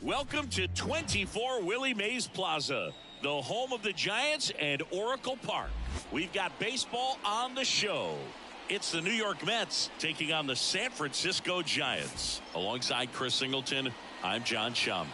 Welcome to 24 Willie Mays Plaza, the home of the Giants and Oracle Park. We've got baseball on the show. It's the New York Mets taking on the San Francisco Giants. Alongside Chris Singleton, I'm John Shambi.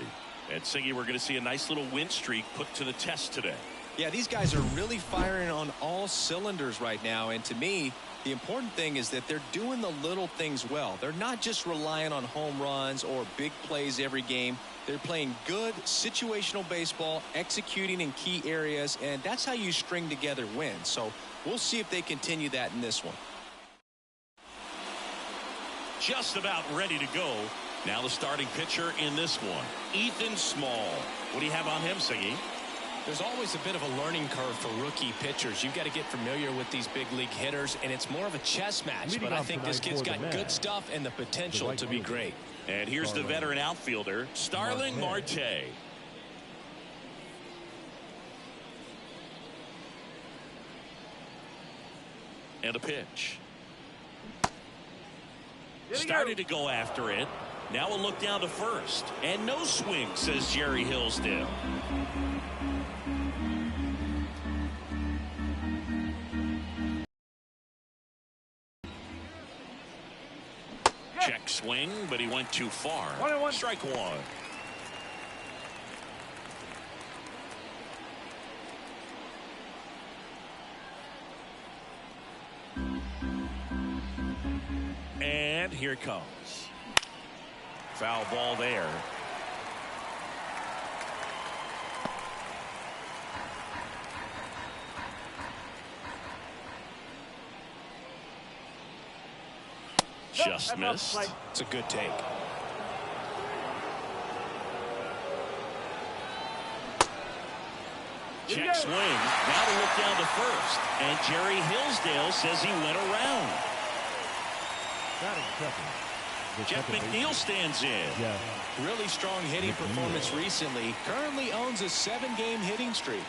And Singy, we're going to see a nice little win streak put to the test today. Yeah, these guys are really firing on all cylinders right now. And to me, the important thing is that they're doing the little things well. They're not just relying on home runs or big plays every game. They're playing good situational baseball, executing in key areas, and that's how you string together wins. So we'll see if they continue that in this one. Just about ready to go. Now the starting pitcher in this one, Ethan Small. What do you have on him, Siggy? There's always a bit of a learning curve for rookie pitchers. You've got to get familiar with these big league hitters, and it's more of a chess match. But I think this kid's got good stuff and the potential to be great. And here's the veteran outfielder, Starling Marte. And a pitch. Started to go after it. Now we'll look down to first. And no swing, says Jerry Hillsdale. Check swing, but he went too far. Strike one. And here it comes. Foul ball there. Just missed. It's a good take. Check swing. Now to look down to first. And Jerry Hillsdale says he went around. Jeff McNeil stands in. Really strong hitting performance recently. Currently owns a 7-game hitting streak.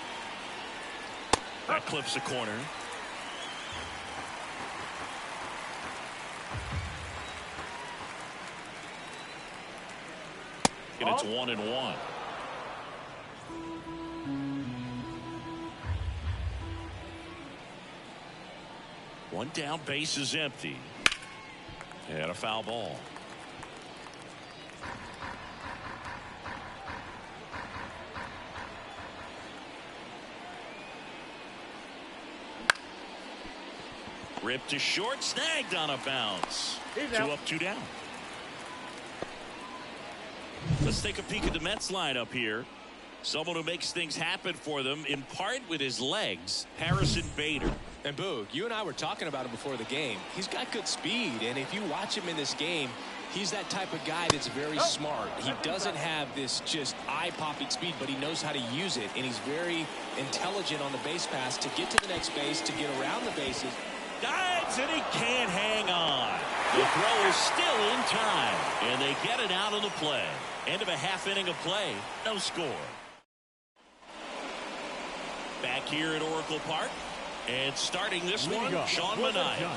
That clips the corner. And it's 1-1. One down, base is empty. And a foul ball. Ripped to short, snagged on a bounce. 2 up, 2 down. Let's take a peek at the Mets lineup here. Someone who makes things happen for them, in part with his legs, Harrison Bader. And Boog, you and I were talking about him before the game. He's got good speed, and if you watch him in this game, he's that type of guy that's very smart. He doesn't have this just eye-popping speed, but he knows how to use it, and he's very intelligent on the base pass to get to the next base, to get around the bases. Dives, and he can't hang on. The throw is still in time, and they get it out of the play. End of a half inning of play, no score. Back here at Oracle Park, and starting this one, Sean Manaea.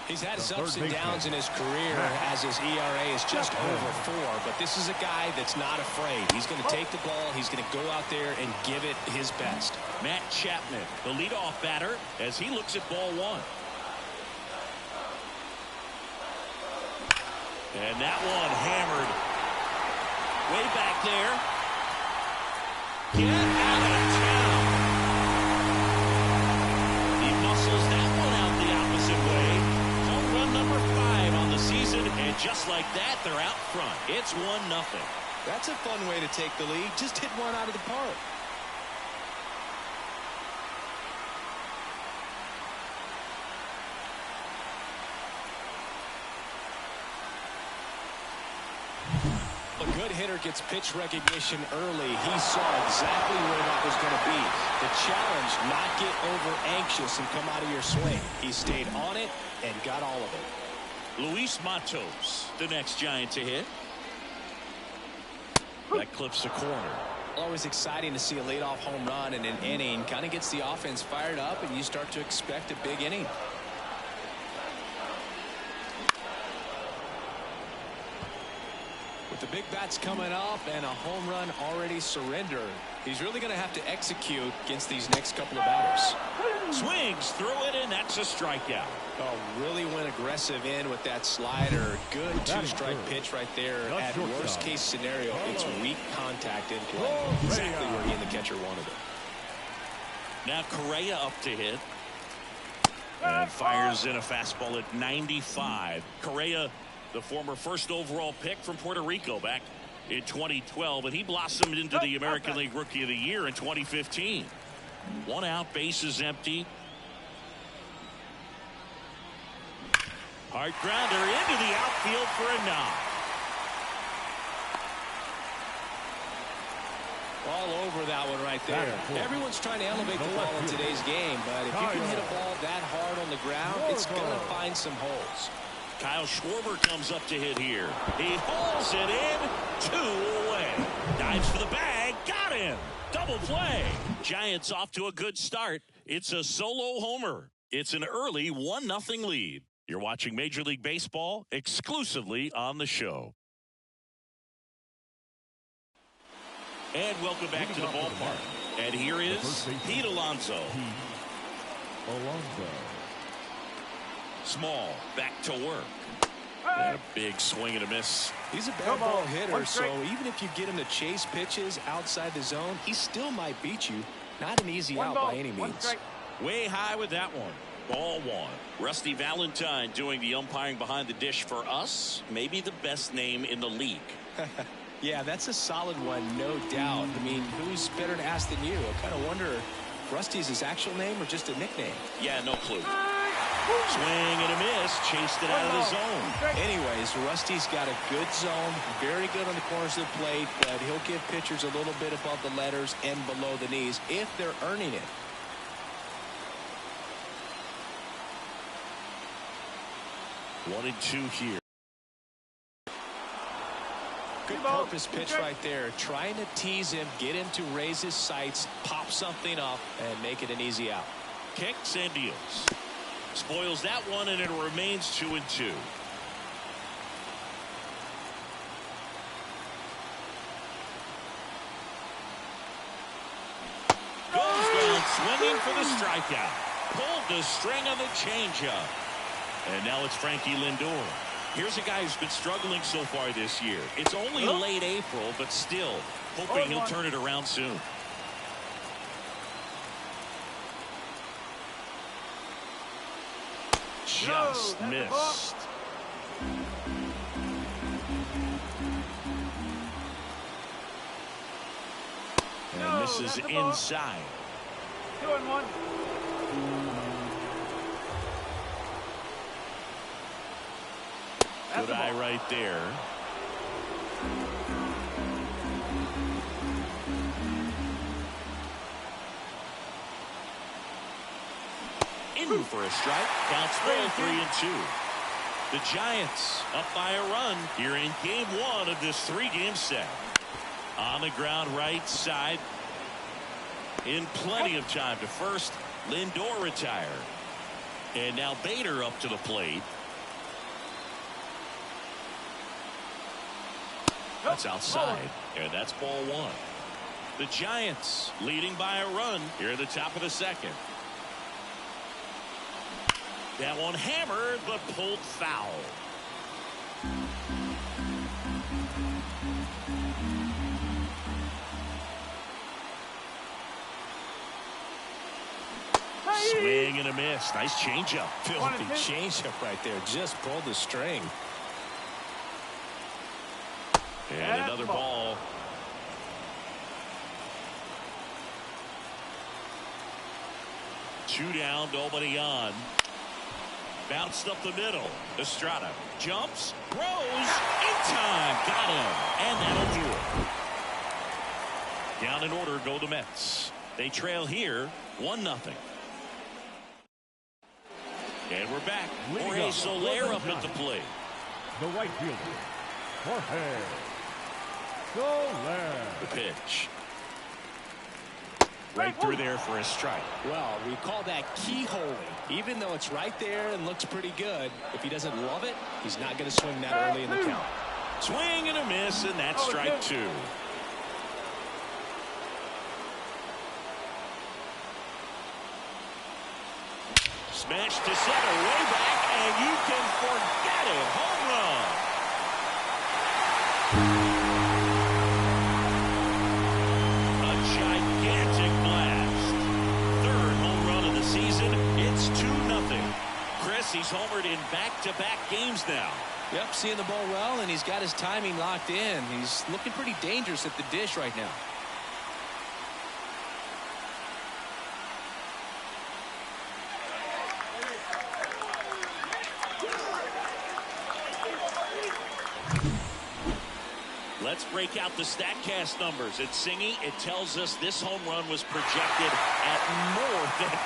He's had his ups and downs in his career as his ERA is just over 4, but this is a guy that's not afraid. He's going to take the ball, he's going to go out there and give it his best. Matt Chapman, the leadoff batter, as he looks at ball 1. And that one hammered way back there. Get out of town. He muscles that one out the opposite way. Home run number 5 on the season, and just like that, they're out front. It's 1-0. That's a fun way to take the lead. Just hit one out of the park. A good hitter gets pitch recognition early. He saw exactly where that was going to be. The challenge, not get over anxious and come out of your swing. He stayed on it and got all of it. Luis Matos, the next Giant to hit. That clips the corner. Always exciting to see a leadoff home run in an inning. Kind of gets the offense fired up, and you start to expect a big inning. With the big bats coming up and a home run already surrendered, he's really going to have to execute against these next couple of batters. Swings through it, and that's a strikeout. Oh, really went aggressive in with that slider. Good two-strike pitch right there. At worst-case scenario, it's weak contact in play. Exactly where he and the catcher wanted it. Now Correa up to hit. And fires in a fastball at 95. Correa, the former first overall pick from Puerto Rico back in 2012, and he blossomed into the American League Rookie of the Year in 2015. 1 out, bases empty. Hard grounder into the outfield for a knock. All over that one right there. Everyone's trying to elevate the ball in today's game, but if you can hit a ball that hard on the ground, it's going to find some holes. Kyle Schwarber comes up to hit here. He hauls it in. 2 away. Dives for the bag. Got him. Double play. Giants off to a good start. It's a solo homer. It's an early 1-0 lead. You're watching Major League Baseball exclusively on the show. And welcome back to the ballpark. And here is Pete Alonso. Small back to work. And a big swing and a miss. He's a bad ball hitter, so even if you get him to chase pitches outside the zone, he still might beat you. Not an easy out by any means. Way high with that one. Ball 1. Rusty Valentine doing the umpiring behind the dish for us. Maybe the best name in the league. Yeah, that's a solid one, no doubt. I mean, who's better to ask than you? I kind of wonder, Rusty's his actual name or just a nickname? Yeah, no clue. Swing and a miss. Chased it out of the zone. Anyways, Rusty's got a good zone. Very good on the corners of the plate, but he'll give pitchers a little bit above the letters and below the knees if they're earning it. One and 2 here. Good purpose pitch right there. Trying to tease him, get him to raise his sights, pop something up, and make it an easy out. Kicks and deals. Spoils that one, and it remains 2 and 2. Goes down swinging for the strikeout. Pulled the string on the changeup. And now it's Frankie Lindor. Here's a guy who's been struggling so far this year. It's only late April, but still hoping he'll turn it around soon. Just missed. And misses inside. 2-1. Good eye right there. In for a strike. Counts full 3 and 2. The Giants up by a run here in game 1 of this 3-game set. On the ground right side. In plenty of time to first. Lindor retired. And now Bader up to the plate. That's outside, and that's ball 1. The Giants leading by a run here at the top of the second. That one hammered, but pulled foul. Swing and a miss. Nice changeup. Filthy changeup right there. Just pulled the string. And another ball. Two down, nobody on. Bounced up the middle. Estrada jumps, throws, in time. Got him. And that'll do it. Down in order go the Mets. They trail here 1-0. And we're back. Jorge Soler up at the plate. The right fielder, Jorge Soler. The pitch. Right through there for a strike. Well, we call that keyholing. Even though it's right there and looks pretty good, if he doesn't love it, he's not going to swing that early in the count. Swing and a miss, and that's strike two. Smash to center, way back, and you can forget it. Home run. A gigantic blast. Third home run of the season. It's 2-0. Chris, he's homered in back-to-back games now. Yep, seeing the ball well, and he's got his timing locked in. He's looking pretty dangerous at the dish right now. Let's break out the StatCast numbers. At Singy, it tells us this home run was projected at more than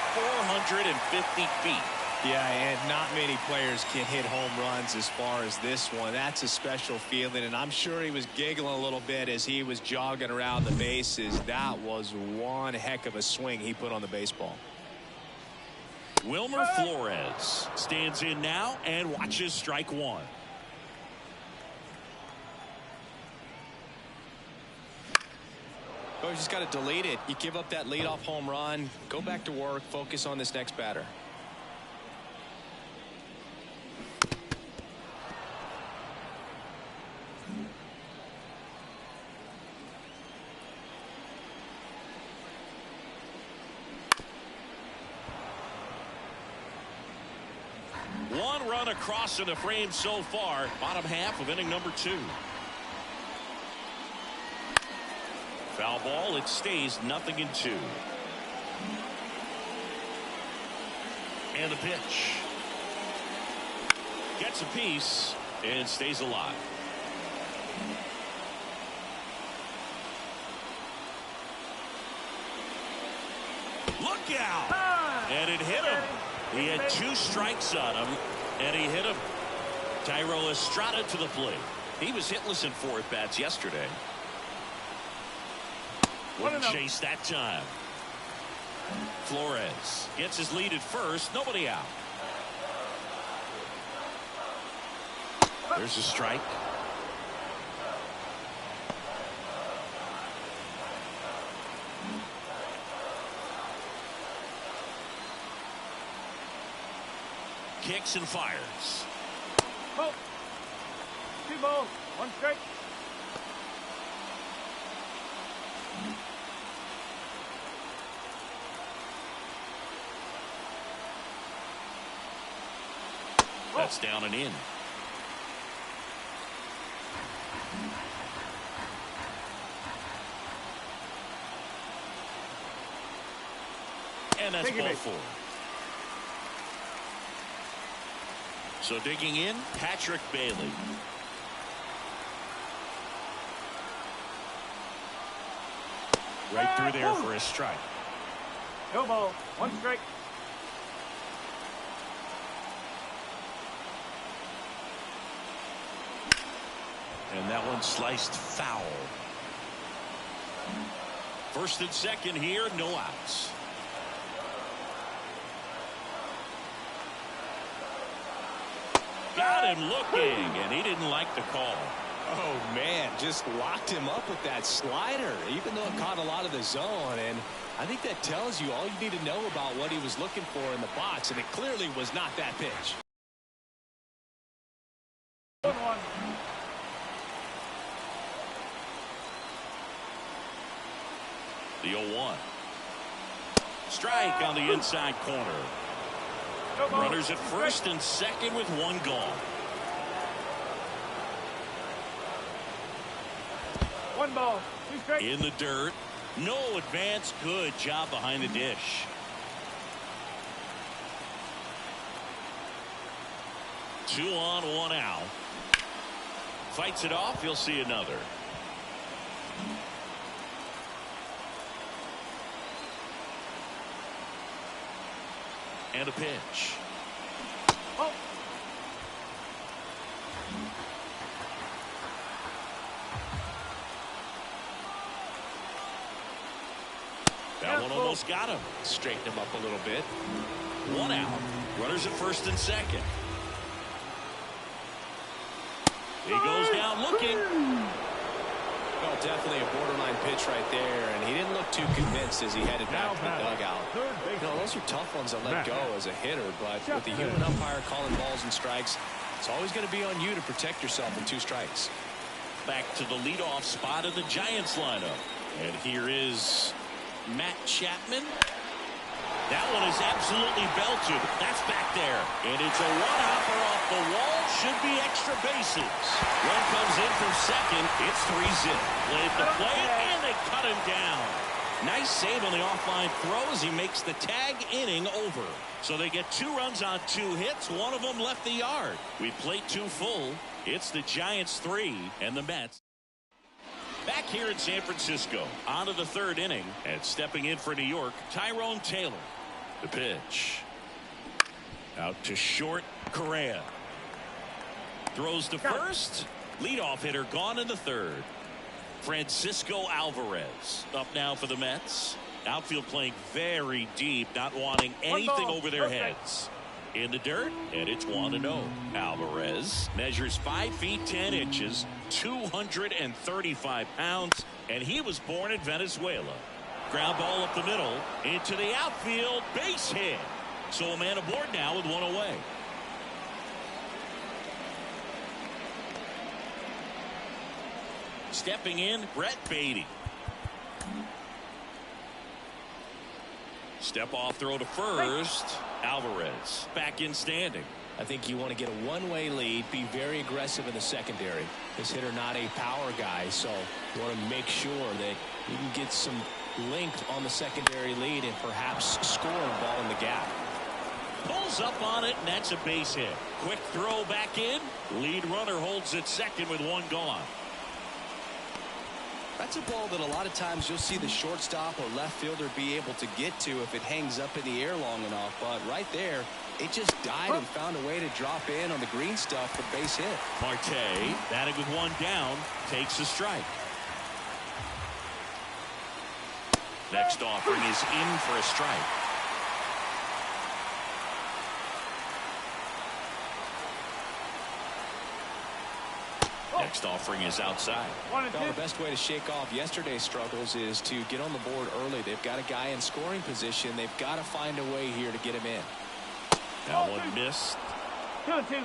450 feet. Yeah, and not many players can hit home runs as far as this one. That's a special feeling, and I'm sure he was giggling a little bit as he was jogging around the bases. That was one heck of a swing he put on the baseball. Wilmer Flores stands in now and watches strike one. Oh, you just got to delete it. You give up that leadoff home run, go back to work, focus on this next batter. One run across in the frame so far. Bottom half of inning number 2. Foul ball. It stays 0-2. And the pitch. Gets a piece and stays alive. Look out! And it hit him. He had 2 strikes on him, and he hit him. Tyro Estrada to the plate. He was hitless in 4 at-bats yesterday. Wouldn't chase that time. Flores gets his lead at first. Nobody out. There's a strike. Kicks and fires. Oh. 2 balls, 1 strike. That's down and in. And that's ball 4. So digging in, Patrick Bailey. Right through there for a strike. No ball, 1 strike. And that one sliced foul. First and second here, no outs. Got him looking, and he didn't like the call. Oh, man, just locked him up with that slider, even though it caught a lot of the zone. And I think that tells you all you need to know about what he was looking for in the box, and it clearly was not that pitch. 1-1. The 0-1. Strike on the inside corner. Runners at first and second with 1 gone. 1 ball, 2 strikes. In the dirt. No advance. Good job behind the dish. 2 on, 1 out. Fights it off. You'll see another. And a pitch. Oh. That one almost got him. Straighten him up a little bit. 1 out. Runners at first and second. He goes down looking. Well, definitely a borderline pitch right there, and he didn't look too convinced as he headed back to the dugout. You know, those are tough ones to let go as a hitter, but with the human umpire calling balls and strikes, it's always going to be on you to protect yourself with 2 strikes. Back to the leadoff spot of the Giants lineup. And here is Matt Chapman. That one is absolutely belted. That's back there. And it's a one-hopper off the wall. Should be extra bases. Run comes in from second. It's 3-zip. Played the play, and they cut him down. Nice save on the offline throw as he makes the tag inning over. So they get 2 runs on 2 hits. One of them left the yard. We played 2 full. It's the Giants 3 and the Mets. Back here in San Francisco, on to the 3rd inning, and stepping in for New York, Tyrone Taylor. The pitch. Out to short, Correa. Throws to first. Leadoff hitter gone in the 3rd. Francisco Alvarez up now for the Mets. Outfield playing very deep, not wanting anything over their heads. In the dirt, and it's 1-0. Alvarez measures 5 feet 10 inches, 235 pounds, and he was born in Venezuela. Ground ball up the middle, into the outfield, base hit. So a man aboard now with 1 away. Stepping in, Brett Beatty. Step off throw to first. Alvarez back in standing. I think you want to get a one-way lead, be very aggressive in the secondary. This hitter not a power guy, so you want to make sure that you can get some length on the secondary lead and perhaps score a ball in the gap. Pulls up on it, and that's a base hit. Quick throw back in. Lead runner holds at second with 1 gone. That's a ball that a lot of times you'll see the shortstop or left fielder be able to get to if it hangs up in the air long enough. But right there, it just died and found a way to drop in on the green stuff for base hit. Marte, batting with 1 down, takes a strike. Next offering is in for a strike. Next offering is outside. Well, the best way to shake off yesterday's struggles is to get on the board early. They've got a guy in scoring position. They've got to find a way here to get him in. That one missed. 2-2.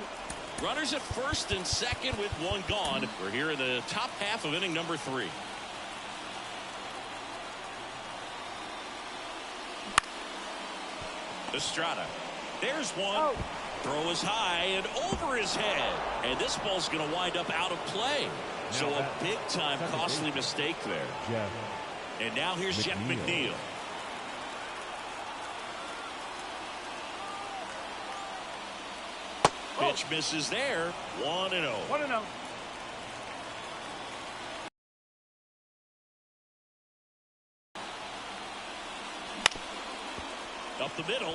Runners at first and second with 1 gone. We're here in the top half of inning number 3. Estrada. There's one. Oh. Throw is high and over his head. And this ball's going to wind up out of play. So a big-time costly mistake there. And now here's Jeff McNeil. Pitch misses there. 1-0. 1-0. Up the middle.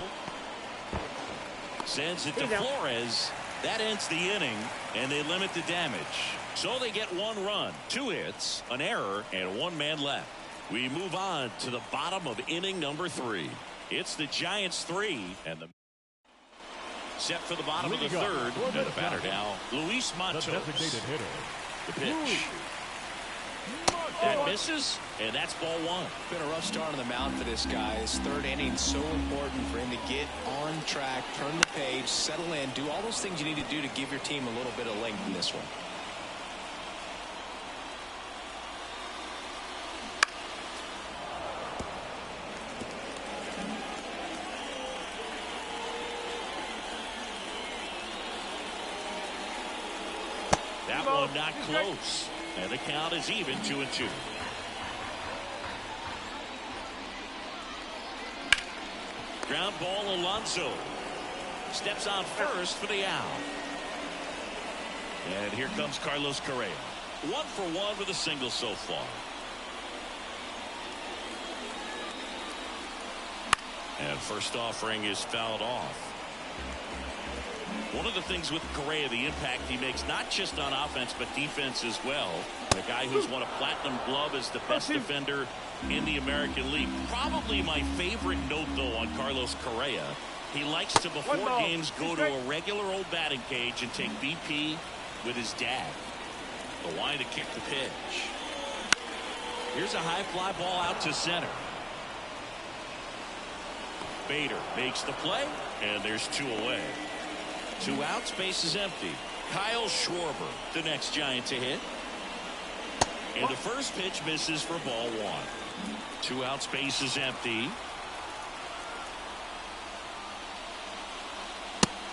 Sends it to Flores. That ends the inning, and they limit the damage. So they get 1 run, 2 hits, an error, and 1 man left. We move on to the bottom of inning number 3. It's the Giants 3, and the set for the bottom of the 3rd. And the batter now, Luis Matos. The pitch. That misses, and that's ball 1. Been a rough start on the mound for this guy. His 3rd inning so important for him to get on track, turn the page, settle in, do all those things you need to do to give your team a little bit of length in this one. That one not close. And the count is even 2-2. Ground ball, Alonso. Steps on first for the out. And here comes Carlos Correa. 1 for 1 with a single so far. And first offering is fouled off. One of the things with Correa, the impact he makes, not just on offense, but defense as well. The guy who's won a platinum glove as the best defender in the American League. Probably my favorite note, though, on Carlos Correa. He likes to, before games, go to a regular old batting cage and take BP with his dad. The line to kick the pitch. Here's a high fly ball out to center. Bader makes the play, and there's 2 away. 2 outs, base is empty. Kyle Schwarber, the next Giant to hit. And the first pitch misses for ball 1. 2 outs, base is empty.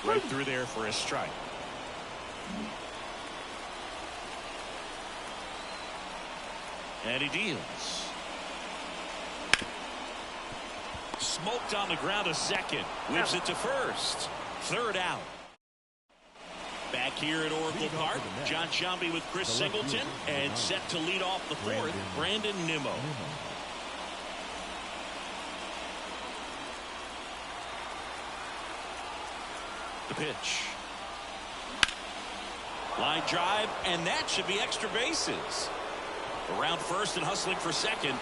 Right through there for a strike. And he deals. Smoked on the ground to second. Whips it to first. 3rd out. Back here at Oracle Park, John Sciambi with Chris Singleton, and set to lead off the 4th, Brandon Nimmo. The pitch. Line drive, and that should be extra bases. Around first and hustling for second.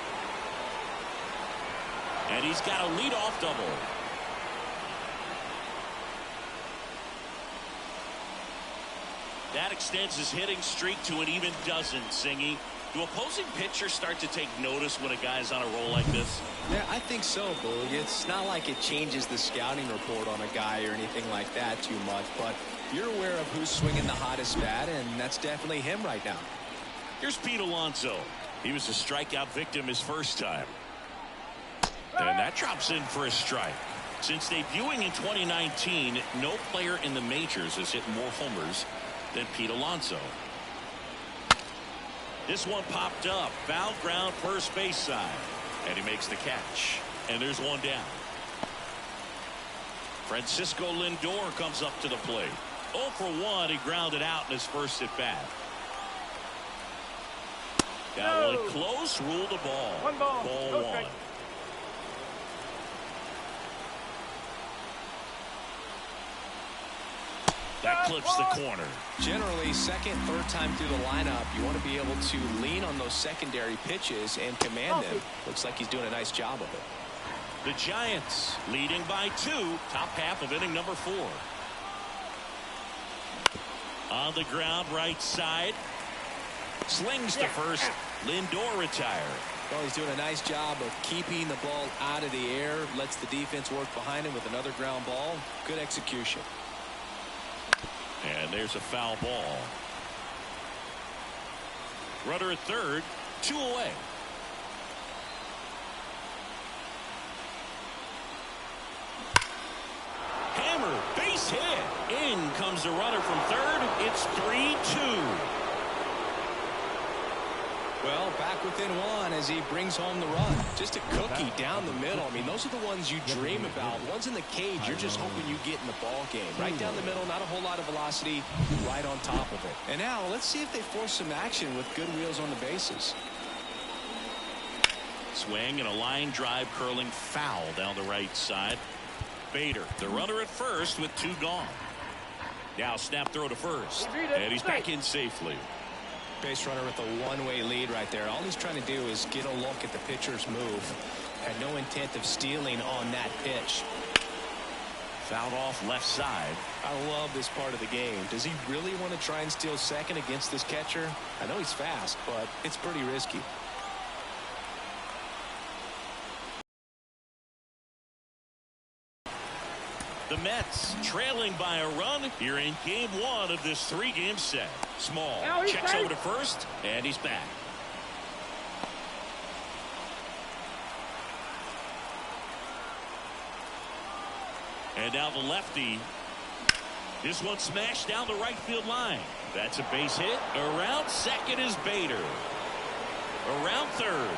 And he's got a leadoff double. That extends his hitting streak to an even dozen, Singy. Do opposing pitchers start to take notice when a guy's on a roll like this? Yeah, I think so, Boog. It's not like it changes the scouting report on a guy or anything like that too much, but you're aware of who's swinging the hottest bat, and that's definitely him right now. Here's Pete Alonso. He was a strikeout victim his first time. And that drops in for a strike. Since debuting in 2019, no player in the majors has hit more homers than Pete Alonso. This one popped up. Foul ground, first base side. And he makes the catch. And there's 1 down. Francisco Lindor comes up to the plate. 0 for 1. He grounded out in his first at bat. Got one close. Ruled the ball. 1 ball. Ball No 1. strike. That clips the corner. Generally, second, third time through the lineup, you want to be able to lean on those secondary pitches and command them. Looks like he's doing a nice job of it. The Giants leading by 2, top half of inning number 4. On the ground, right side. Slings to first. Lindor retired. Well, he's doing a nice job of keeping the ball out of the air. Lets the defense work behind him with another ground ball. Good execution. And there's a foul ball. Runner at third, 2 away. Hammer, base hit. In comes the runner from third. It's 3-2. Well, back within 1 as he brings home the run. Just a cookie down the middle. I mean, those are the ones you dream about. Ones in the cage, you're just hoping you get in the ball game. Right down the middle, not a whole lot of velocity, right on top of it. And now, let's see if they force some action with good wheels on the bases. Swing and a line drive curling foul down the right side. Bader, the runner at first with 2 gone. Now snap throw to first. And he's back in safely. Base runner with a one-way lead right there. All he's trying to do is get a look at the pitcher's move. Had no intent of stealing on that pitch. Fouled off left side. I love this part of the game. Does he really want to try and steal second against this catcher? I know he's fast, but it's pretty risky. The Mets trailing by a run here in game 1 of this 3-game set. Small checks over to first, and he's back. And now the lefty. This one smashed down the right field line. That's a base hit. Around second is Bader. Around third.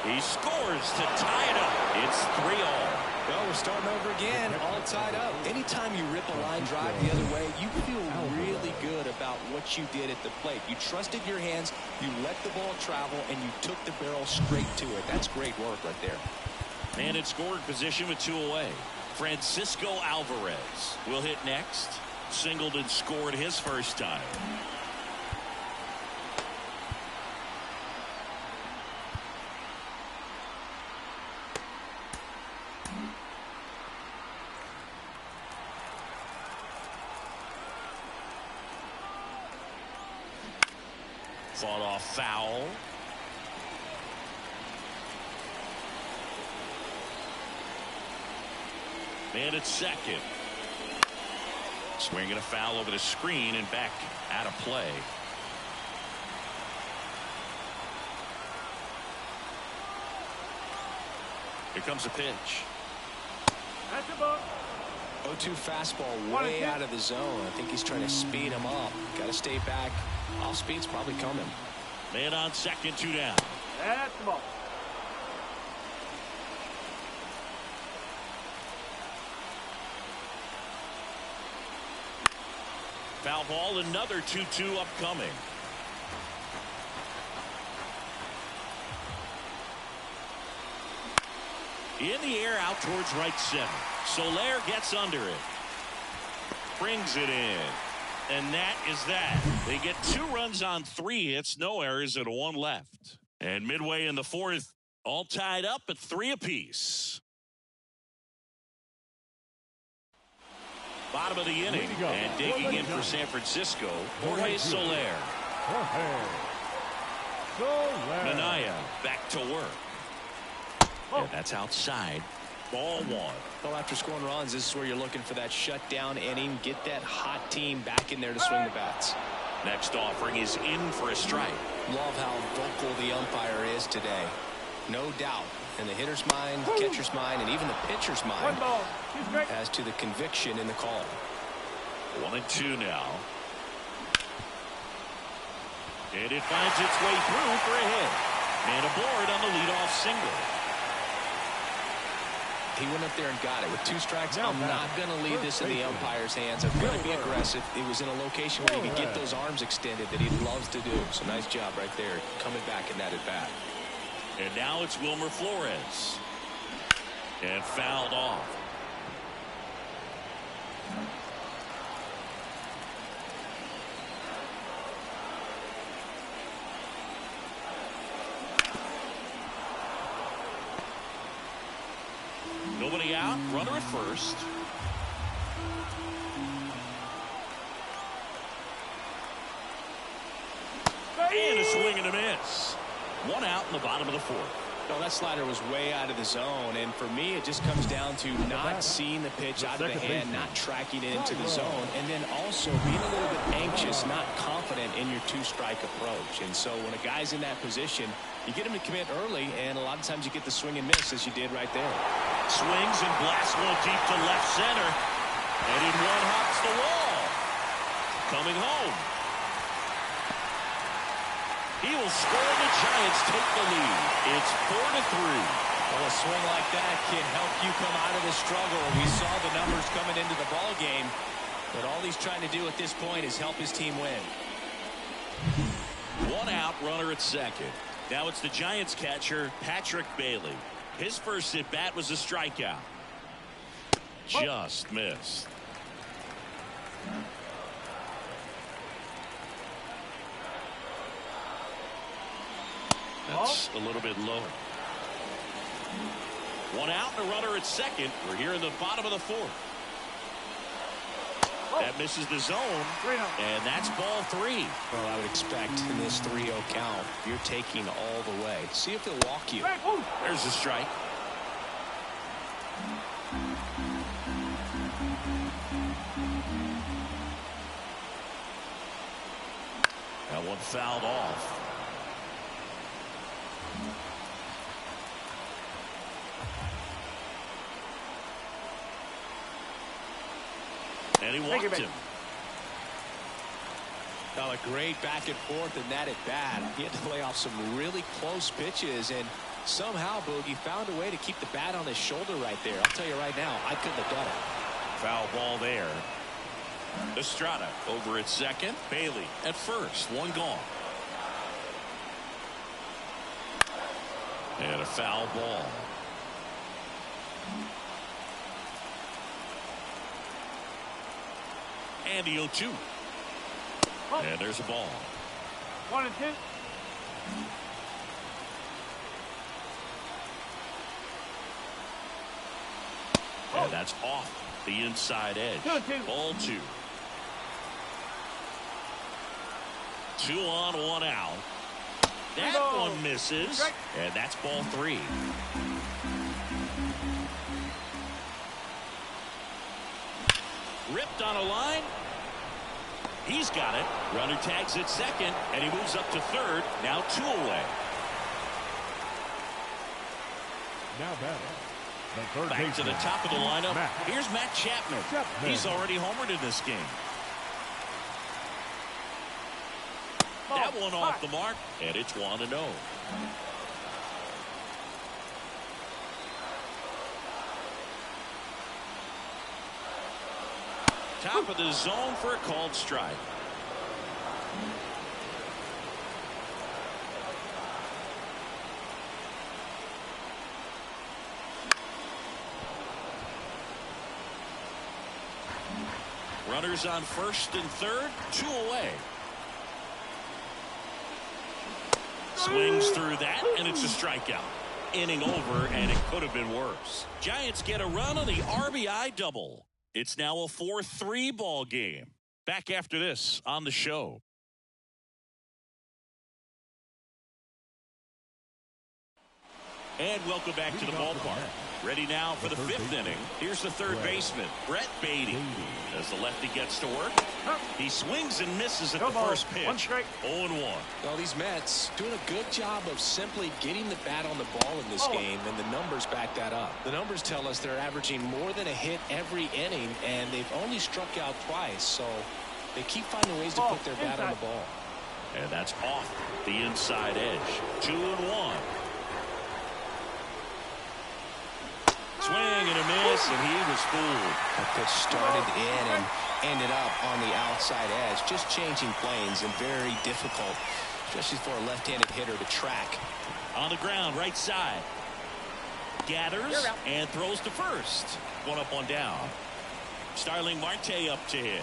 He scores to tie it up. It's 3-all. Well, we're starting over again, all tied up. Anytime you rip a line drive the other way, you feel really good about what you did at the plate. You trusted your hands, you let the ball travel, and you took the barrel straight to it. That's great work right there. Man in scoring position with 2 away. Francisco Alvarez will hit next. Singleton scored his first time. Fought off foul. Man at second. Swinging a foul over the screen and back out of play. Here comes a pitch. That's a ball. 0-2 fastball way out of the zone. I think he's trying to speed him up. Got to stay back. Off speed's probably coming. Man on second, 2 down. That's the ball. Foul ball, another 2-2 upcoming. In the air out towards right center. Soler gets under it. Brings it in. And that is that. They get 2 runs on 3 hits, no errors, and 1 left. And midway in the 4th, all tied up at 3 apiece. Bottom of the inning, and digging in for San Francisco, Jorge Soler. Minaya back to work. And that's outside. Ball 1. Well, after scoring runs, this is where you're looking for that shutdown inning. Get that hot team back in there to swing the bats. Next offering is in for a strike. Love how vocal the umpire is today. No doubt. In the hitter's mind, catcher's mind, and even the pitcher's mind as to the conviction in the call. 1-2 now. And it finds its way through for a hit. And aboard on the leadoff single. He went up there and got it with 2 strikes. I'm not going to leave this in the umpire's hands. I'm going to be aggressive. It was in a location where he could get those arms extended that he loves to do. So nice job right there, coming back in that at bat. And now it's Wilmer Flores. And fouled off. Nobody out. Runner at first. And a swing and a miss. 1 out in the bottom of the 4th. No, that slider was way out of the zone, and for me, it just comes down to not seeing the pitch out of the hand, not tracking it into the zone, and then also being a little bit anxious, not confident in your 2-strike approach. And so when a guy's in that position, you get him to commit early, and a lot of times you get the swing and miss, as you did right there. Swings and blasts one deep to left center, and in one hops the wall. Coming home. He will score, and the Giants take the lead. It's 4-3. Well, a swing like that can help you come out of the struggle. We saw the numbers coming into the ball game, but all he's trying to do at this point is help his team win. 1 out, runner at second. Now it's the Giants catcher, Patrick Bailey. His first at bat was a strikeout. Just missed. That's a little bit low. 1 out and a runner at second. We're here in the bottom of the 4th. That misses the zone, and that's ball 3. Well, I would expect in this 3-0 count, you're taking all the way. See if they'll walk you. There's the strike. That one fouled off. And he walked him. Now a great back and forth in that at bat. He had to lay off some really close pitches, and somehow Boogie found a way to keep the bat on his shoulder right there. I'll tell you right now, I couldn't have done it. Foul ball there. Estrada over at second. Bailey at first. 1 gone. And a foul ball. And the 0-2. And there's a ball. 1-2. And that's off the inside edge. 2-2. Ball 2. 2 on, 1 out. That one misses, and that's ball 3. Ripped on a line. He's got it. Runner tags at second, and he moves up to third. Now 2 away. Now batting. The third Back to the top of the lineup. Here's Matt Chapman. He's already homered in this game. That one off the mark, and it's 1-0. Top of the zone for a called strike. Runners on first and third, 2 away. Swings through that, and it's a strikeout. Inning over, and it could have been worse. Giants get a run on the RBI double. It's now a 4-3 ball game. Back after this on the show. And welcome back to the ballpark. Ready now for the 5th inning. Here's the third baseman, Brett Beatty. As the lefty gets to work, he swings and misses at the first pitch. 0-1. Well, these Mets doing a good job of simply getting the bat on the ball in this game, and the numbers back that up. The numbers tell us they're averaging more than a hit every inning, and they've only struck out twice, so they keep finding ways to put their bat on the ball. And that's off the inside edge. 2-1. Swing and a miss, and he was fooled. That pitch started in and ended up on the outside edge. Just changing planes and very difficult, especially for a left-handed hitter to track. On the ground, right side. Gathers and throws to first. 1 up, 1 down. Starling Marte up to hit.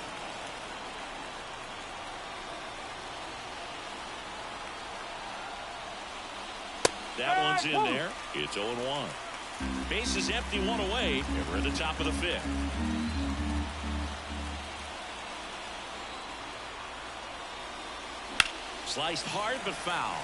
That one's in there. It's 0-1. Base is empty, 1 away, and we're at the top of the 5th. Sliced hard but foul.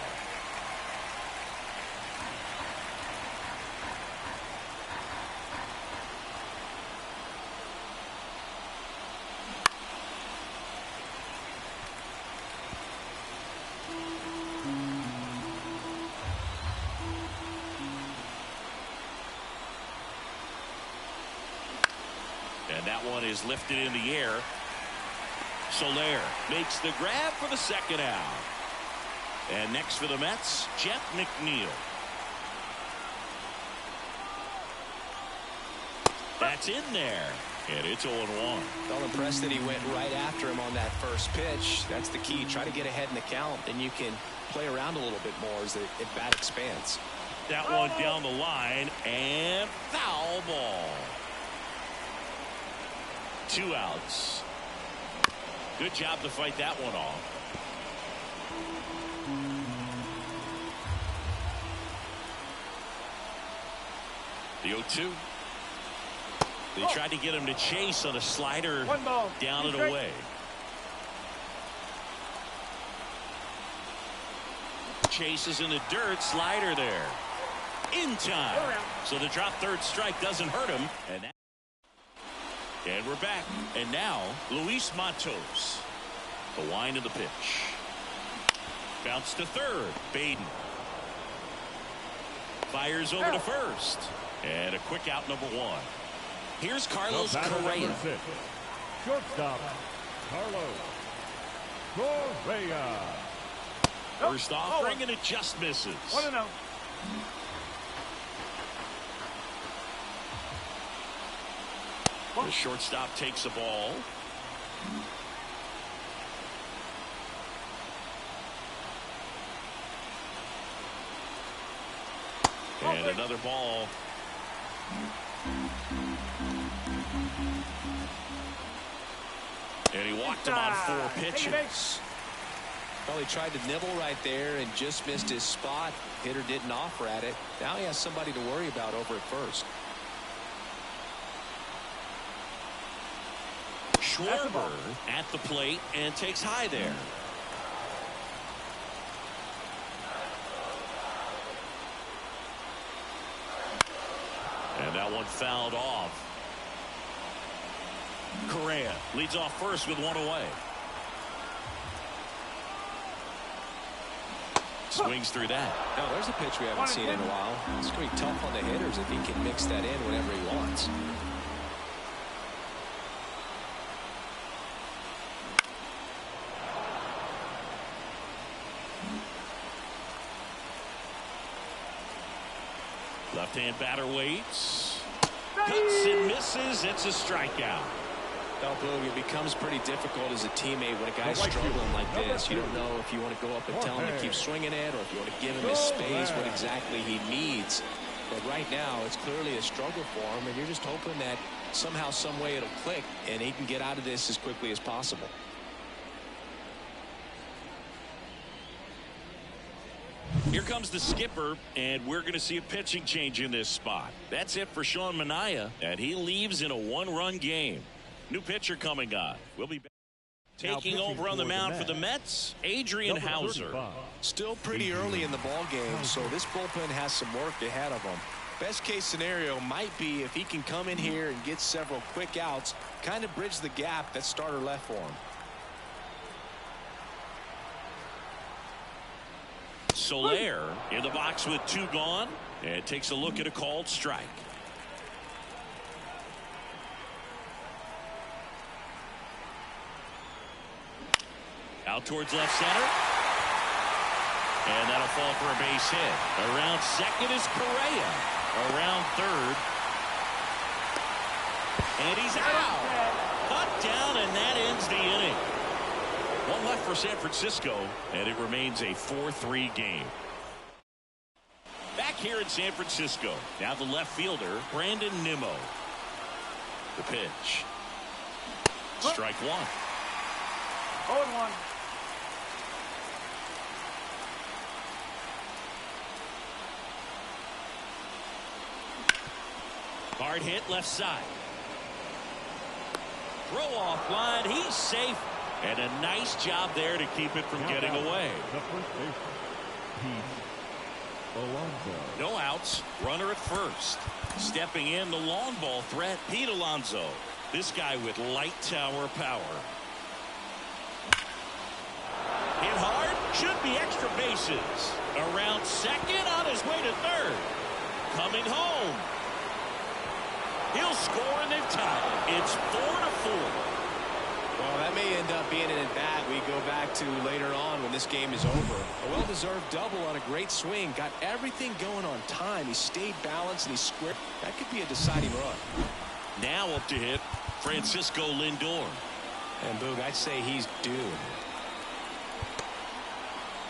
And that one is lifted in the air. Soler makes the grab for the second out. And next for the Mets, Jeff McNeil. That's in there. And it's 0-1. Well, impressed that he went right after him on that first pitch. That's the key. Try to get ahead in the count, and you can play around a little bit more as the bat expands. That one down the line, and foul ball. 2 outs. Good job to fight that one off. The 0-2. They tried to get him to chase on a slider down and away. Chases in the dirt, slider there. In time. So the drop third strike doesn't hurt him. And we're back. And now, Luis Matos. The wind of the pitch. Bounce to third. Baden. Fires over to first. And a quick out, number 1. Here's Carlos Correa. Shortstop, Carlos Correa. First offering, and it just misses. 1-0. The shortstop takes the ball. And another ball. And he walked him on 4 pitches. Well, he tried to nibble right there and just missed his spot. Hitter didn't offer at it. Now he has somebody to worry about over at first. Schwarber at the plate and takes high there. And that one fouled off. Correa leads off first with one away. Swings through that. Now there's a pitch we haven't seen in a while. It's going to be tough on the hitters if he can mix that in whenever he wants. Left-hand batter waits. Cuts and misses. It's a strikeout. Now, Boog, it becomes pretty difficult as a teammate when a guy's struggling like this. You don't know if you want to go up and tell him to keep swinging it or if you want to give him his space, what exactly he needs. But right now, it's clearly a struggle for him, and you're just hoping that somehow, some way it'll click, and he can get out of this as quickly as possible. Here comes the skipper, and we're going to see a pitching change in this spot. That's it for Sean Manaea, and he leaves in a one-run game. New pitcher coming on. We'll be back. Taking over on the mound for the Mets, Adrian Hauser. Still pretty early in the ball game, so this bullpen has some work ahead of him. Best case scenario might be if he can come in here and get several quick outs, kind of bridge the gap that starter left for him. Soler in the box with two gone, and takes a look at a called strike. Out towards left center. And that'll fall for a base hit. Around second is Correa. Around third. And he's out. Cut down, and that ends the inning. One left for San Francisco, and it remains a 4-3 game. Back here in San Francisco, now the left fielder, Brandon Nimmo. The pitch. Strike one. 0-1. Hard hit left side. Throw off line. He's safe. And a nice job there to keep it from getting away. The first baseman, Pete Alonso. No outs. Runner at first. Stepping in, the long ball threat, Pete Alonso. This guy with light tower power. Hit hard. Should be extra bases. Around second, on his way to third. Coming home. He'll score, and they've tied. It's 4-4. Well, that may end up being an at-bat we go back to later on when this game is over. A well-deserved double on a great swing. Got everything going on time. He stayed balanced and he squared. That could be a deciding run. Now up to hit Francisco Lindor. And Boog, I'd say he's due.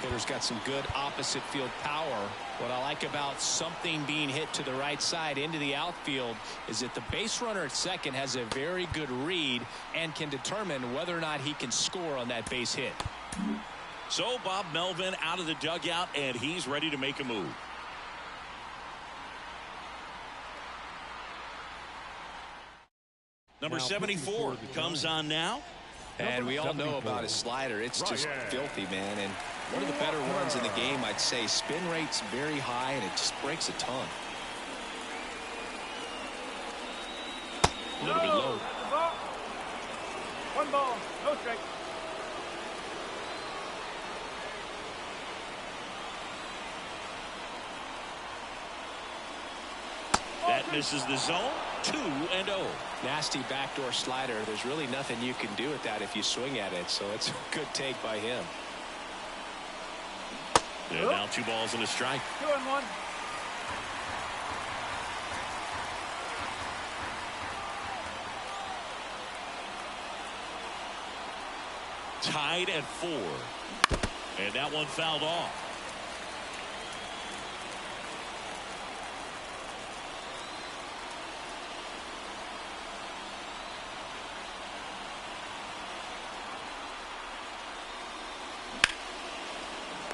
Hitter's got some good opposite field power. What I like about something being hit to the right side into the outfield is that the base runner at second has a very good read and can determine whether or not he can score on that base hit. So Bob Melvin out of the dugout, and he's ready to make a move. Number 74 comes on now. And we all know about his slider. It's just filthy, man. And one of the better ones in the game, I'd say. Spin rate's very high, and it just breaks a ton. A little bit low. One ball, no strike. That misses the zone. 2-0. Nasty backdoor slider. There's really nothing you can do with that if you swing at it. So it's a good take by him. And now 2 balls and a strike. 2-1. Tied at 4. And that one fouled off.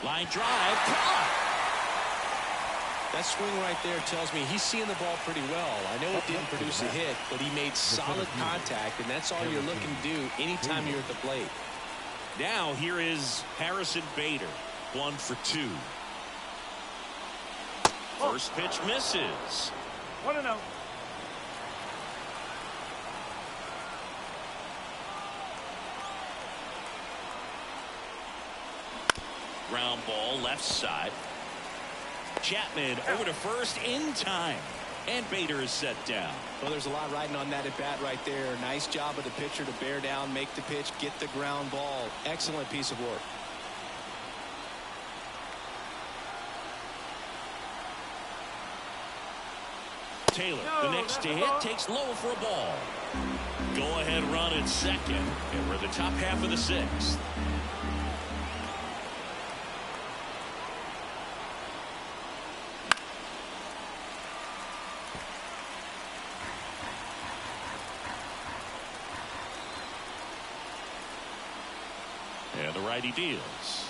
Line drive. Caught. That swing right there tells me he's seeing the ball pretty well. I know it didn't produce a hit, but he made solid contact, and that's all you're looking to do anytime you're at the plate. Now here is Harrison Bader. 1 for 2. First pitch misses. 1-0. ground ball left side. Chapman over to first in time. And Bader is set down. Well, there's a lot riding on that at bat right there. Nice job of the pitcher to bear down, make the pitch, get the ground ball. Excellent piece of work. Taylor, the next to hit, takes low for a ball. Go ahead run at second, and we're the top half of the sixth. And the righty deals.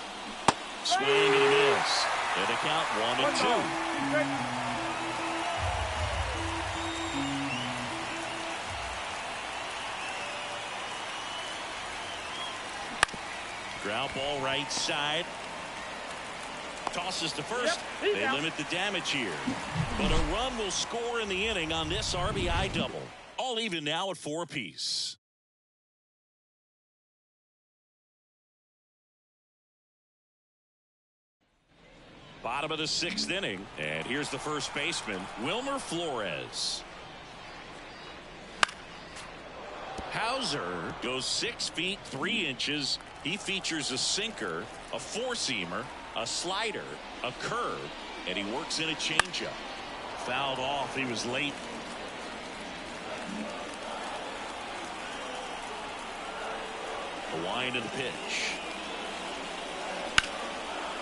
Swing and a miss. And a count 1-2. Ground ball right side. Tosses to first. They limit the damage here. But a run will score in the inning on this RBI double. All even now at 4 apiece. Bottom of the 6th inning. And here's the first baseman, Wilmer Flores. Hauser goes 6 feet 3 inches. He features a sinker, a four-seamer, a slider, a curve, and he works in a changeup. Fouled off. He was late. The wind of the pitch.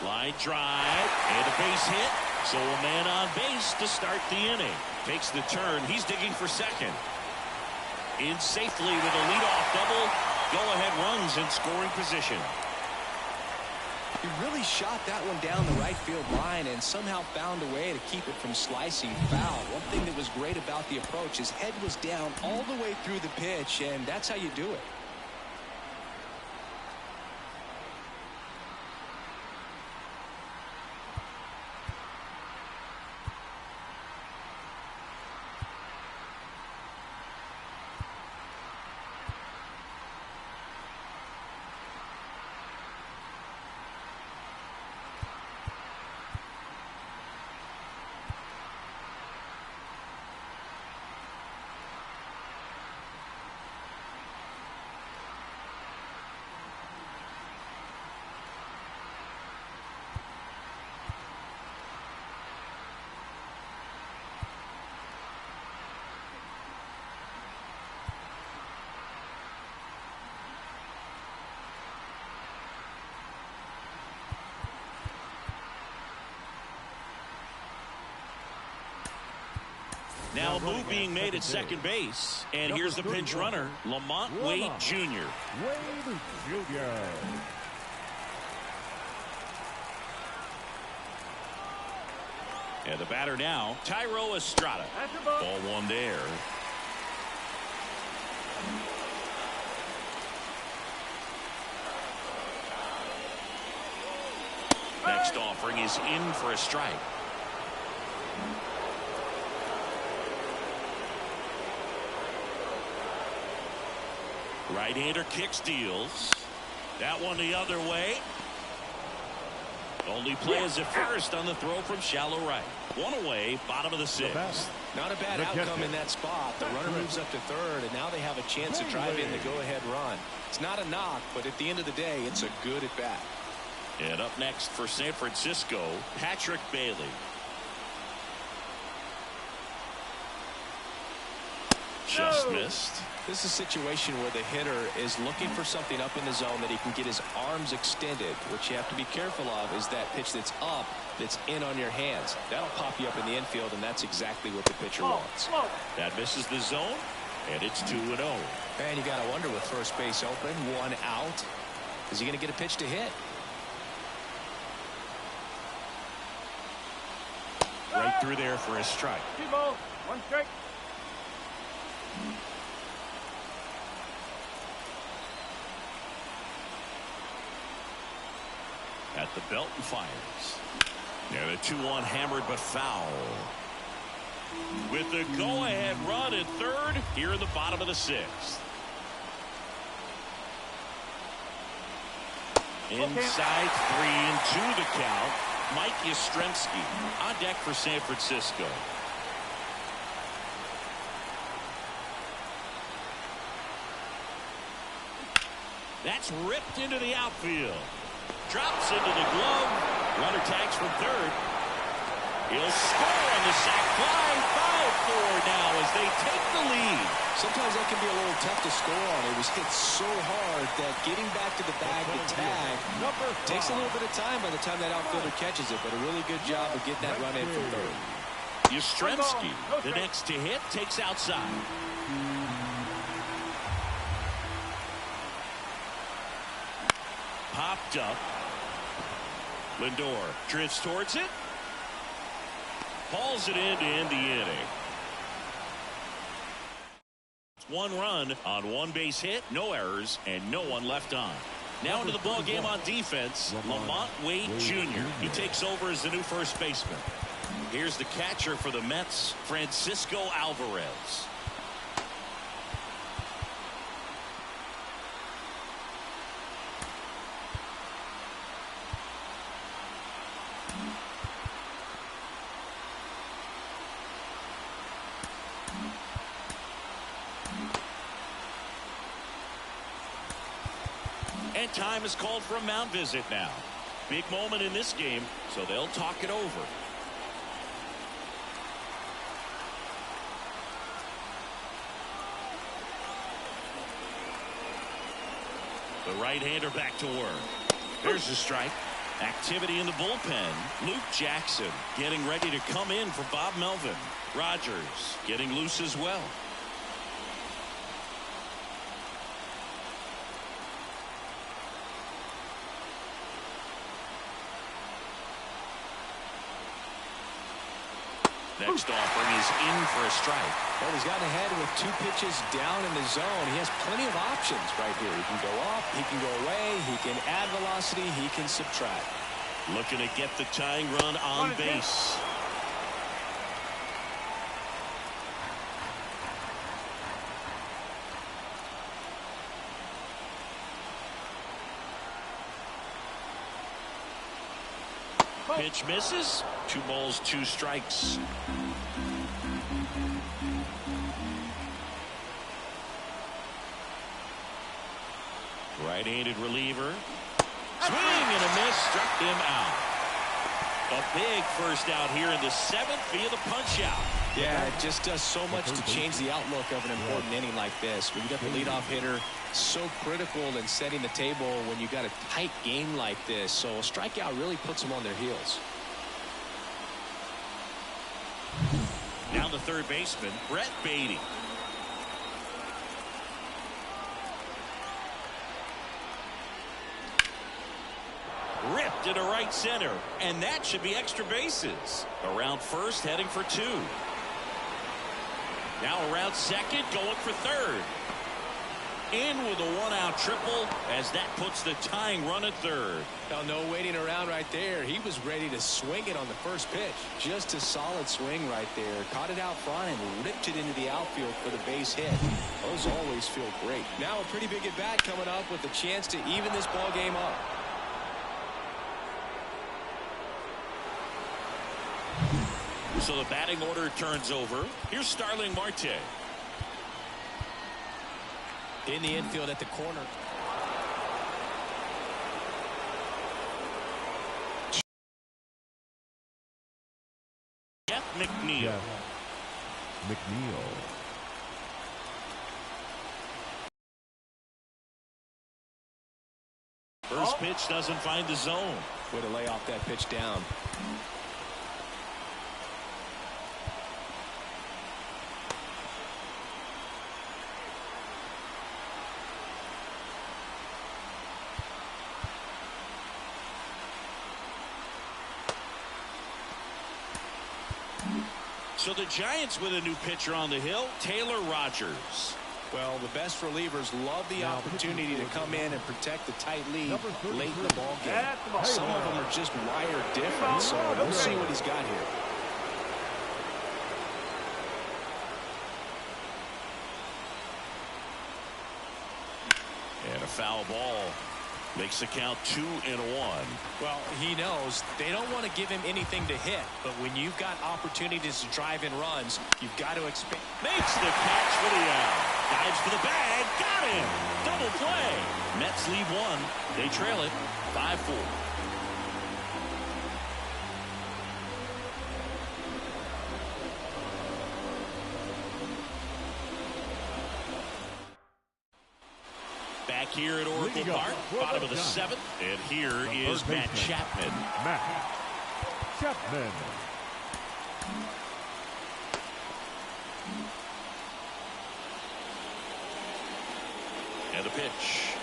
Line drive and a base hit. So a man on base to start the inning. Takes the turn. He's digging for second. In safely with a leadoff double. Go-ahead runs in scoring position. He really shot that one down the right field line and somehow found a way to keep it from slicing foul. One thing that was great about the approach, his head was down all the way through the pitch, and that's how you do it. Now a move being made at second base. And here's the pinch runner, Lamont Wade Jr. Wade Jr. And the batter now, Tyro Estrada. Ball one there. Next offering is in for a strike. Right-hander kicks, deals. That one the other way. Only play is at first on the throw from shallow right. One away, bottom of the 6th. Not a bad outcome in that spot. The runner moves up to third, and now they have a chance to drive in the go-ahead run. It's not a knock, but at the end of the day, it's a good at-bat. And up next for San Francisco, Patrick Bailey. Just missed. This is a situation where the hitter is looking for something up in the zone that he can get his arms extended. What you have to be careful of is that pitch that's up, that's in on your hands. That'll pop you up in the infield, and that's exactly what the pitcher wants. That misses the zone, and it's 2-0. And you got to wonder, with first base open, one out, is he going to get a pitch to hit? Right through there for a strike. 2 balls, 1 strike. At the belt and fires. And a 2-1 hammered but foul. With the go-ahead run at third here in the bottom of the 6th. Inside 3-2 the count. Mike Yastrzemski on deck for San Francisco. That's ripped into the outfield. Drops into the glove. Runner tags from third. He'll score on the sac fly. Foul for now as they take the lead. Sometimes that can be a little tough to score on. It was hit so hard that getting back to the bag to tag takes a little bit of time by the time that outfielder catches it. But a really good job of getting that run in from third. Yastrzemski, the next to hit, takes outside. Popped up. Lindor drifts towards it. Hauls it in to end the inning. One run on one base hit, no errors, and no one left on. Now into the ball game on defense, Lamont Wade Jr. He takes over as the new first baseman. Here's the catcher for the Mets, Francisco Alvarez. And time is called for a mound visit now. Big moment in this game, so they'll talk it over. The right-hander back to work. There's the strike. Activity in the bullpen. Luke Jackson getting ready to come in for Bob Melvin. Rogers getting loose as well. Next offering is in for a strike. Well, he's gotten ahead with 2 pitches down in the zone. He has plenty of options right here. He can go up, he can go away, he can add velocity, he can subtract. Looking to get the tying run on base. Pitch misses. 2 balls, 2 strikes. Right-handed reliever. Swing and a miss. Struck him out. A big first out here in the 7th via the punch out. Yeah, it just does so much to change the outlook of an important inning like this. When you got the leadoff hitter, so critical in setting the table when you got a tight game like this. So a strikeout really puts them on their heels. Now the third baseman, Brett Beatty. Ripped into right center, and that should be extra bases. Around first, heading for 2. Now around second, going for third. In with a 1-out triple as that puts the tying run at third. Now, no waiting around right there. He was ready to swing it on the first pitch. Just a solid swing right there. Caught it out front and ripped it into the outfield for the base hit. Those always feel great. Now a pretty big at bat coming up with a chance to even this ball game up. So the batting order turns over. Here's Starling Marte. In the infield at the corner. Jeff McNeil. First pitch doesn't find the zone. Way to lay off that pitch down. So the Giants with a new pitcher on the hill, Taylor Rogers. Well, the best relievers love the opportunity to come in and protect the tight lead late in the ball game. Some of them are just wired different, so we'll see what he's got here. And a foul ball. Makes the count 2-1. Well, he knows they don't want to give him anything to hit, but when you've got opportunities to drive in runs, you've got to expect. Makes the catch for the out. Dives for the bag. Got him. Double play. Mets lead one. They trail it 5-4. Back here at Oracle Park, bottom of the 7th, and here is Matt Chapman. Matt Chapman. And the pitch.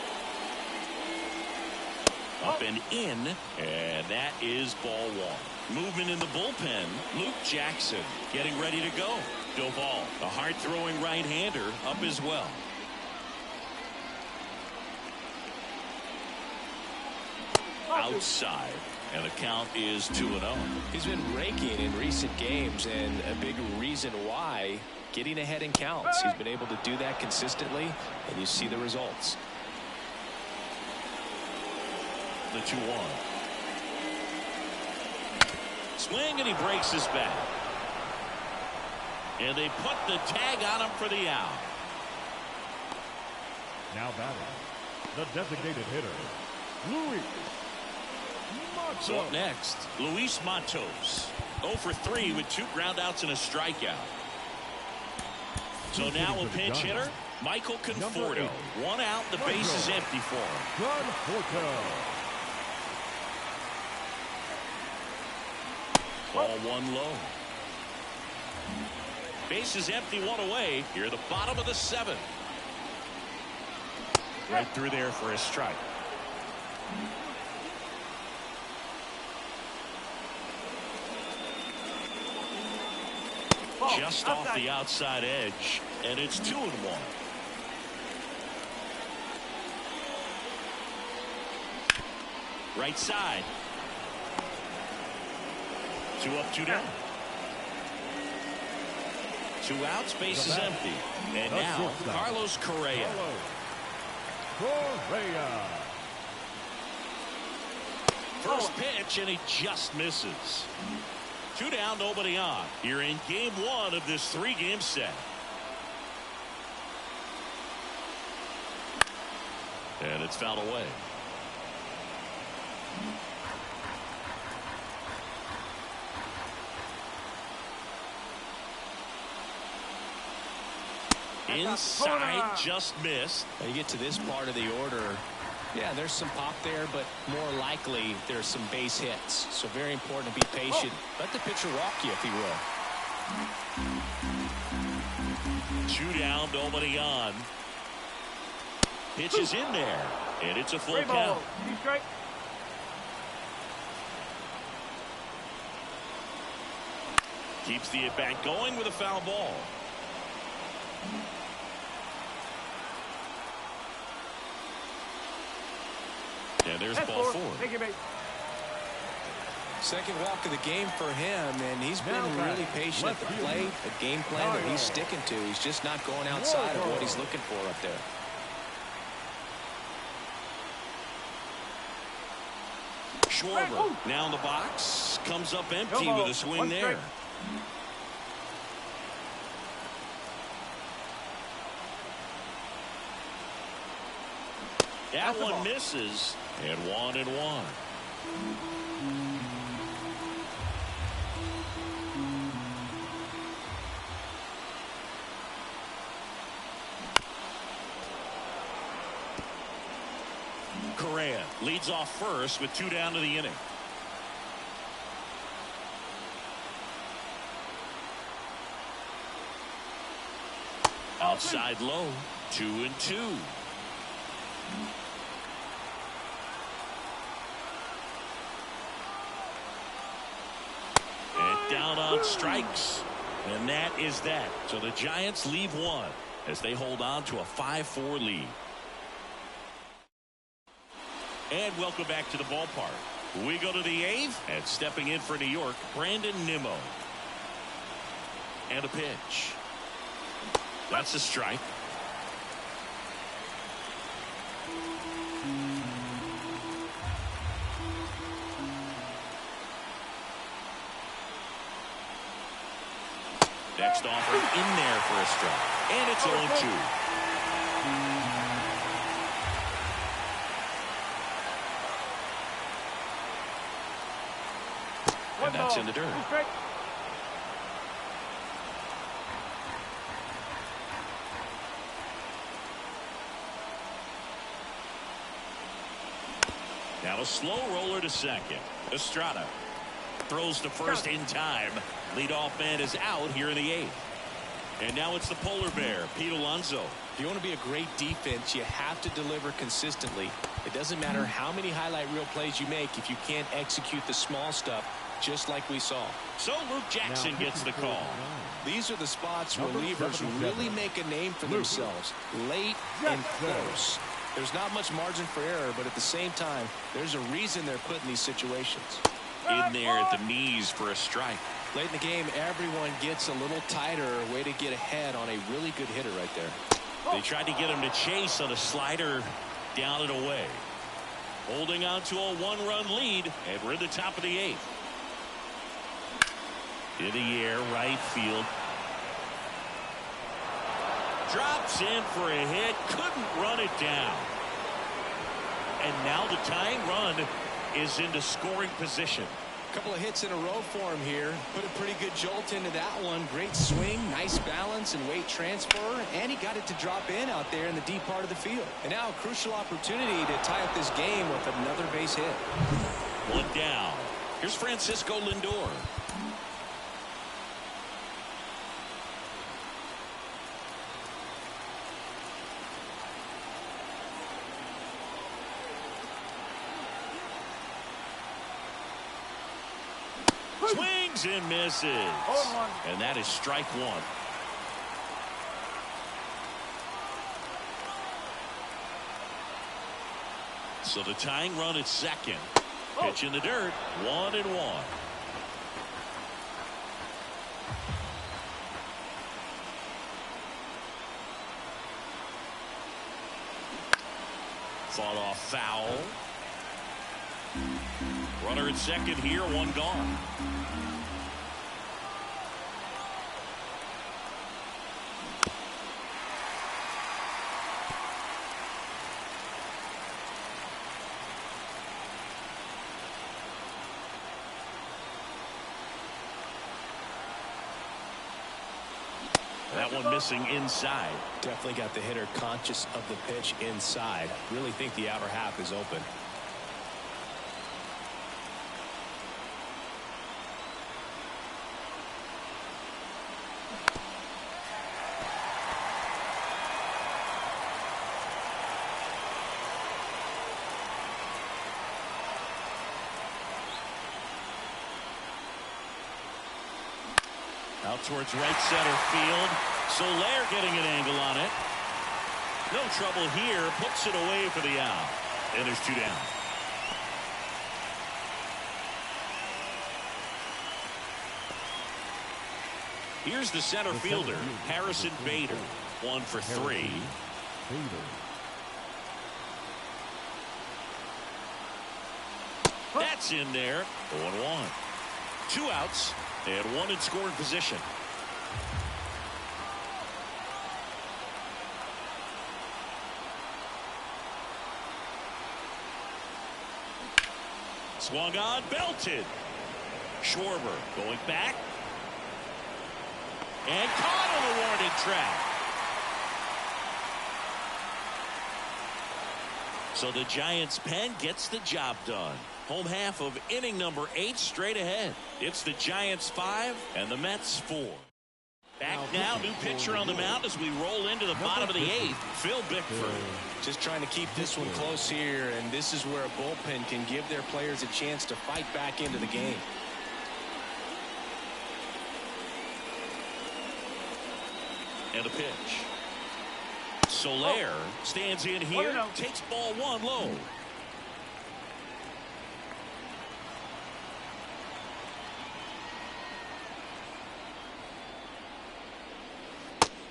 Up and in, and that is ball one. Movement in the bullpen. Luke Jackson getting ready to go. Doval, a hard-throwing right-hander, up as well. Outside, and the count is 2-0. He's been raking in recent games, and a big reason why, getting ahead in counts. He's been able to do that consistently, and you see the results. The 2-1. Swing, and he breaks his bat. And they put the tag on him for the out. Now batting, the designated hitter, Luis. So up next, Luis Matos. 0 for 3 with 2 groundouts and a strikeout. So now a pinch hitter, Michael Conforto. 1 out, the base is empty for him. Conforto. Ball 1 low. Base is empty, 1 away. Here at the bottom of the 7th. Right through there for a strike. Just off the outside edge, and it's 2-1. Right side. 2 up, 2 down. 2 outs, base is empty. And now Carlos Correa. First pitch, and he just misses. 2 down, nobody on. You're in game 1 of this 3-game set. And it's fouled away. Inside, just missed. You get to this part of the order. Yeah, there's some pop there, but more likely there's some base hits. So very important to be patient. Let the pitcher walk you if he will. 2 down, nobody on. Pitch is in there, and it's a full count. Keeps the at-bat going with a foul ball. And there's ball 4. Second walk of the game for him, and he's been really patient at the plate. A game plan that he's sticking to. He's just not going outside of what he's looking for up there. Schwarber now in the box. Comes up empty with a swing there. That one misses, and 1-1. Correa leads off first with 2 down to the inning. Outside low, 2-2. And down on strikes. And that is that. So the Giants leave 1 as they hold on to a 5-4 lead. And welcome back to the ballpark. We go to the 8th, and stepping in for New York, Brandon Nimmo. And a pitch. That's a strike. Next offering in there for a strike. And it's 0-2. And that's in the dirt. Now a slow roller to second. Estrada throws to first in time. Leadoff man is out here in the 8th. And now it's the polar bear, Pete Alonso. If you want to be a great defense, you have to deliver consistently. It doesn't matter how many highlight reel plays you make if you can't execute the small stuff, just like we saw. So Luke Jackson gets the call. These are the spots relievers really make a name for themselves. Late and close. There's not much margin for error, but at the same time, there's a reason they're put in these situations. In there at the knees for a strike. Late in the game, everyone gets a little tighter. Way to get ahead on a really good hitter right there. They tried to get him to chase on a slider down and away. Holding on to a 1-run lead, and we're in the top of the 8th. In the air, right field. Drops in for a hit, couldn't run it down. And now the tying run is into scoring position. A couple of hits in a row for him here. Put a pretty good jolt into that one. Great swing, nice balance and weight transfer, and he got it to drop in out there in the deep part of the field. And now a crucial opportunity to tie up this game with another base hit. One down. Here's Francisco Lindor. Swings and misses. And that is strike 1. So the tying run at second. Pitch in the dirt. 1-1. Fought off foul. Runner at second here, 1 gone. That one missing inside. Definitely got the hitter conscious of the pitch inside. Really think the outer half is open. Out towards right center field. Soler getting an angle on it. No trouble here. Puts it away for the out. And there's 2 down. Here's the center fielder, Harrison Bader. 1 for 3. That's in there. 0-1. 2 outs. And 1 in scoring position. Swung on, belted. Schwarber going back. And caught on the warning track. So the Giants' pen gets the job done. Home half of inning number 8 straight ahead. It's the Giants 5 and the Mets 4. Back now, new pitcher on the mound as we roll into the bottom of the 8th. Phil Bickford. Just trying to keep this one close here, and this is where a bullpen can give their players a chance to fight back into the game. And a pitch. Soler stands in here, takes ball 1 low.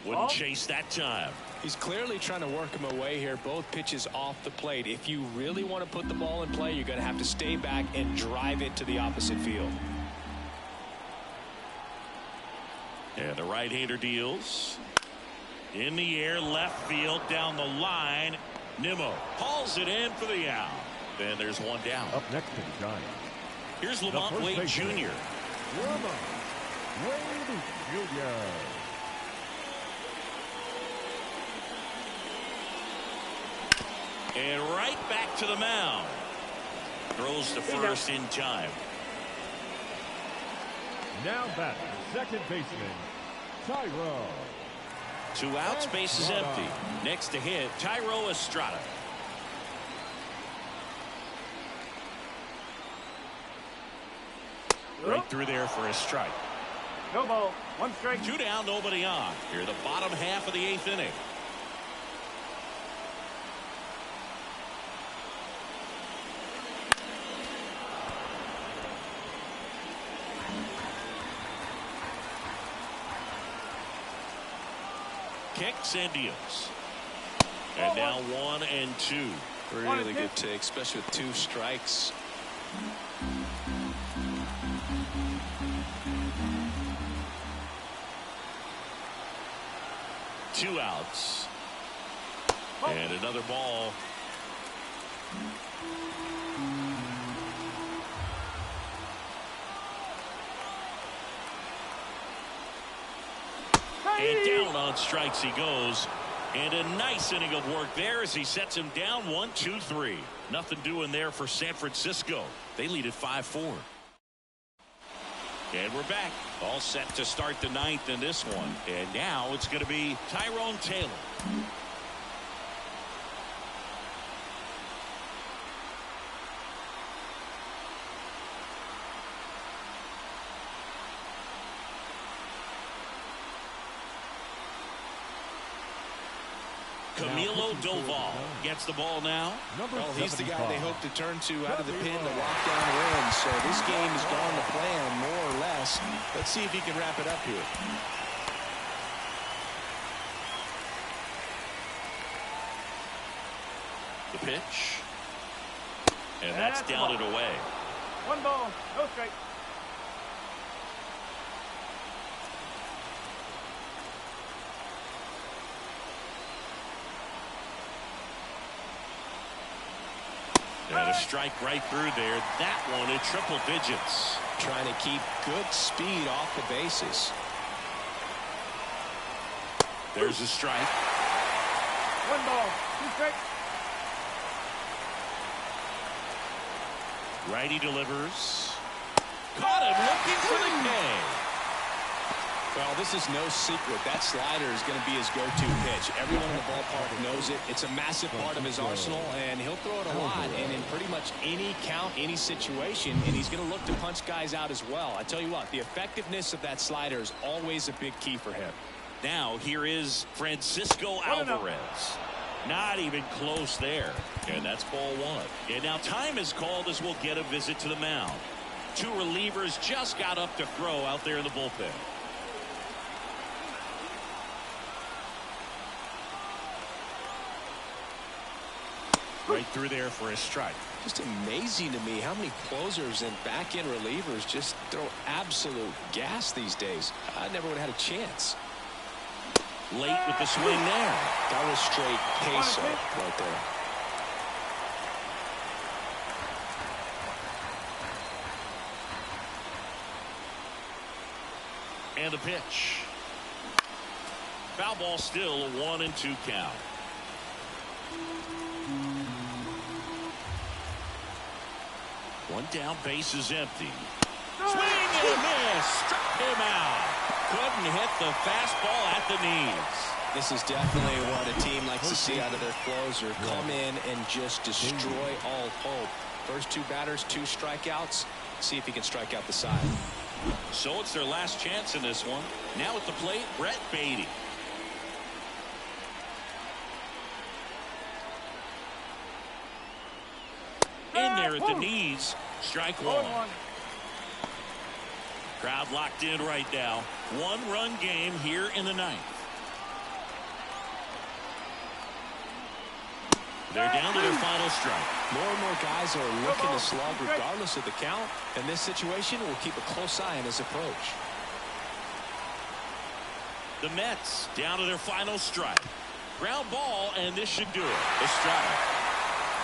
Wouldn't chase that time. He's clearly trying to work him away here. Both pitches off the plate. If you really want to put the ball in play, you're going to have to stay back and drive it to the opposite field. And the right-hander deals. In the air, left field, down the line. Nimmo hauls it in for the out. And there's one down. Up next to the Giants. Here's Lamont Wade Jr. Lamont Wade Jr. And right back to the mound. Throws to first in time. Now batting, second baseman, Tyro. 2 outs, base is empty. Next to hit, Tyro Estrada. Right through there for a strike. No ball. 1 strike. 2 down, nobody on. Here, the bottom half of the 8th inning. Kicks and deals. And now 1 and 2. Really good take, especially with 2 strikes. Two outs. And another ball. And down on strikes he goes. And a nice inning of work there as he sets him down 1-2-3. Nothing doing there for San Francisco. They lead at 5-4. And we're back. All set to start the 9th in this one. And now it's going to be Tyrone Taylor. Camilo Doval gets the ball now. Well, he's the guy they hope to turn to out of the pen to lock down wins. So this game has gone to plan, more or less. Let's see if he can wrap it up here. The pitch. And that's down and away. 1 ball. No strike. And a strike right through there. That one in triple digits. Trying to keep good speed off the bases. There's a strike. 1 ball. 2 strikes. Righty delivers. Caught him looking for the K. Well, this is no secret. That slider is going to be his go-to pitch. Everyone in the ballpark knows it. It's a massive part of his arsenal, and he'll throw it a lot and in pretty much any count, any situation, and he's going to look to punch guys out as well. I tell you what, the effectiveness of that slider is always a big key for him. Now here is Francisco Alvarez. Not even close there. And that's ball 1. And now time is called as we'll get a visit to the mound. 2 relievers just got up to throw out there in the bullpen. Right through there for a strike. Just amazing to me how many closers and back-end relievers just throw absolute gas these days. I never would have had a chance. Late with the swing there. That was straight queso right there. And the pitch. Foul ball, still a 1-2 count. One down, base is empty. Swing and a miss. Struck him out. Couldn't hit the fastball at the knees. This is definitely what a team likes to see out of their closer. Come in and just destroy all hope. First 2 batters, 2 strikeouts. See if he can strike out the side. So it's their last chance in this one. Now at the plate, Brett Beatty. In there at the knees. Strike 1. Crowd locked in right now. 1-run game here in the 9th. They're down to their final strike. More and more guys are looking to slug regardless of the count. In this situation, we'll keep a close eye on his approach. The Mets down to their final strike. Ground ball, and this should do it. Estrada.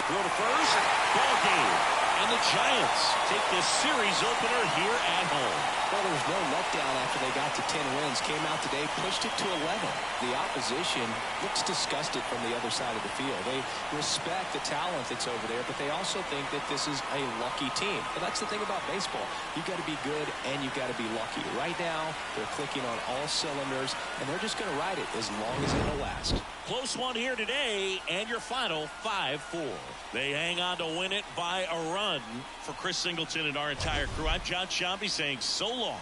Throw to first. Ball game. And the Giants take this series opener here at home. Well, there was no letdown after they got to 10 wins. Came out today, pushed it to 11. The opposition looks disgusted from the other side of the field. They respect the talent that's over there, but they also think that this is a lucky team. But that's the thing about baseball. You've got to be good and you've got to be lucky. Right now, they're clicking on all cylinders, and they're just going to ride it as long as it'll last. Close one here today, and your final 5-4. They hang on to win it by a run. For Chris Singleton and our entire crew, I'm John Shambi saying so long.